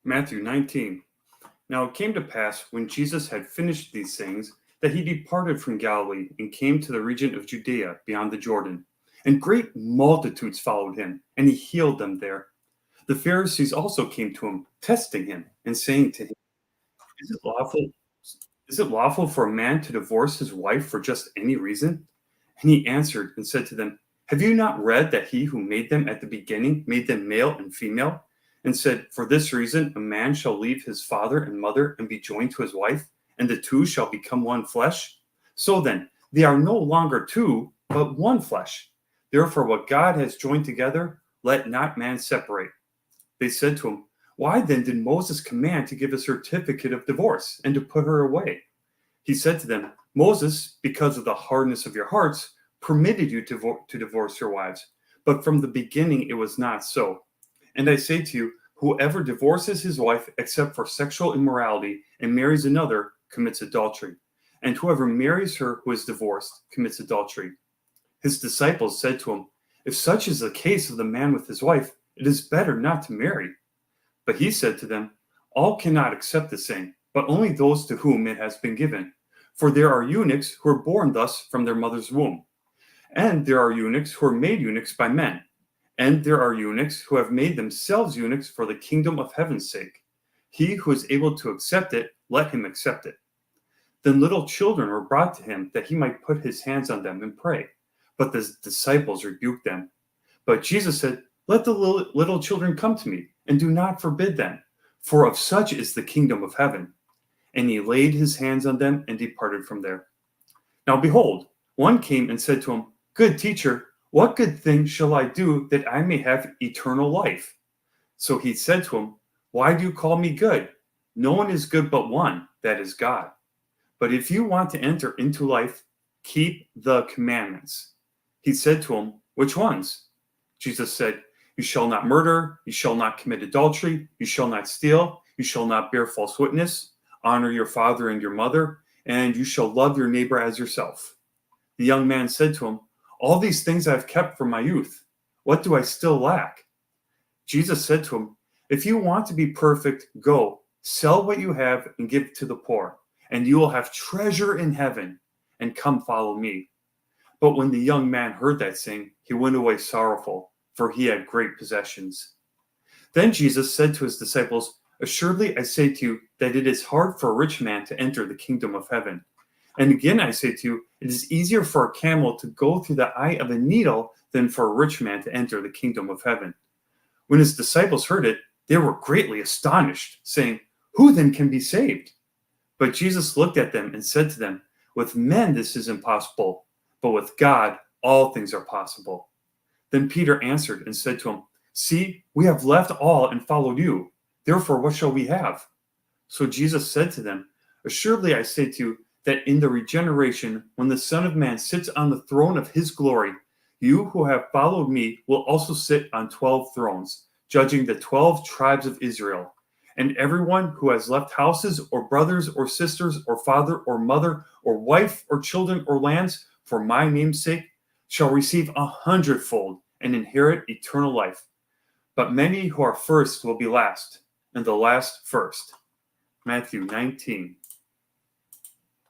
Matthew 19. Now it came to pass, when Jesus had finished these things, that he departed from Galilee and came to the region of Judea beyond the Jordan. And great multitudes followed him, and he healed them there. The Pharisees also came to him, testing him, and saying to him, Is it lawful, is it lawful for a man to divorce his wife for just any reason? And he answered and said to them, Have you not read that he who made them at the beginning made them male and female? And said, For this reason a man shall leave his father and mother and be joined to his wife, and the two shall become one flesh. So then, they are no longer two, but one flesh. Therefore, what God has joined together, let not man separate. They said to him, Why then did Moses command to give a certificate of divorce and to put her away? He said to them, Moses, because of the hardness of your hearts, permitted you to divorce your wives. But from the beginning it was not so. And I say to you, whoever divorces his wife except for sexual immorality and marries another commits adultery. And whoever marries her who is divorced commits adultery. His disciples said to him, If such is the case of the man with his wife, it is better not to marry. But he said to them, All cannot accept the same, but only those to whom it has been given. For there are eunuchs who are born thus from their mother's womb. And there are eunuchs who are made eunuchs by men. And there are eunuchs who have made themselves eunuchs for the kingdom of heaven's sake. He who is able to accept it, let him accept it. Then little children were brought to him that he might put his hands on them and pray. But the disciples rebuked them. But Jesus said, Let the little children come to me, and do not forbid them, for of such is the kingdom of heaven. And he laid his hands on them and departed from there. Now behold, one came and said to him, Good teacher, what good thing shall I do that I may have eternal life? So he said to him, Why do you call me good? No one is good but one, that is God. But if you want to enter into life, keep the commandments. He said to him, Which ones? Jesus said, You shall not murder, you shall not commit adultery, you shall not steal, you shall not bear false witness, honor your father and your mother, and you shall love your neighbor as yourself. The young man said to him, All these things I have kept from my youth. What do I still lack? Jesus said to him, If you want to be perfect, go, sell what you have and give to the poor, and you will have treasure in heaven, and come follow me. But when the young man heard that saying, he went away sorrowful, for he had great possessions. Then Jesus said to his disciples, Assuredly I say to you that it is hard for a rich man to enter the kingdom of heaven. And again I say to you, it is easier for a camel to go through the eye of a needle than for a rich man to enter the kingdom of heaven. When his disciples heard it, they were greatly astonished, saying, Who then can be saved? But Jesus looked at them and said to them, With men this is impossible, but with God all things are possible. Then Peter answered and said to him, See, we have left all and followed you. Therefore, what shall we have? So Jesus said to them, Assuredly I say to you, that in the regeneration, when the Son of Man sits on the throne of his glory, you who have followed me will also sit on 12 thrones, judging the 12 tribes of Israel. And everyone who has left houses or brothers or sisters or father or mother or wife or children or lands for my name's sake shall receive 100-fold and inherit eternal life. But many who are first will be last, and the last first. Matthew 19.